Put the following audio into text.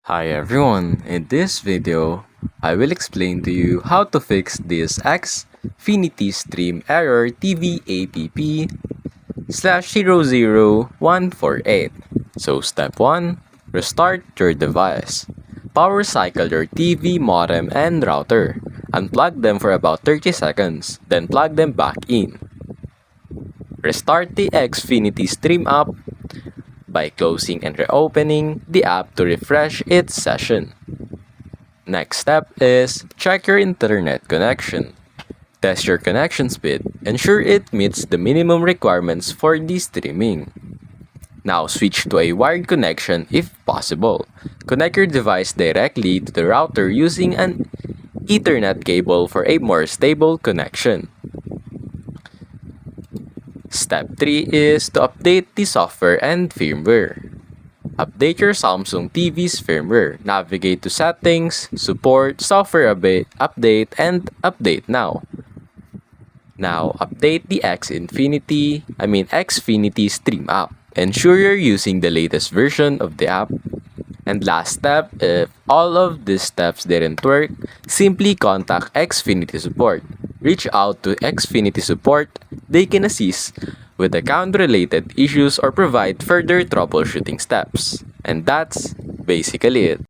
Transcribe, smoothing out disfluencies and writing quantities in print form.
Hi everyone, in this video, I will explain to you how to fix this Xfinity stream error TVAPP-00148. So step 1, restart your device. Power cycle your TV, modem, and router. Unplug them for about 30 seconds, then plug them back in. Restart the Xfinity stream app by closing and reopening the app to refresh its session. Next step is check your internet connection. Test your connection speed. Ensure it meets the minimum requirements for the streaming. Now switch to a wired connection if possible. Connect your device directly to the router using an Ethernet cable for a more stable connection. Step 3 is to update the software and firmware. Update your Samsung TV's firmware. Navigate to Settings, Support, Software Update, and Update Now. Now, update the Xfinity Stream app. Ensure you're using the latest version of the app. And last step, if all of these steps didn't work, simply contact Xfinity Support. Reach out to Xfinity Support. They can assist with account-related issues or provide further troubleshooting steps. And that's basically it.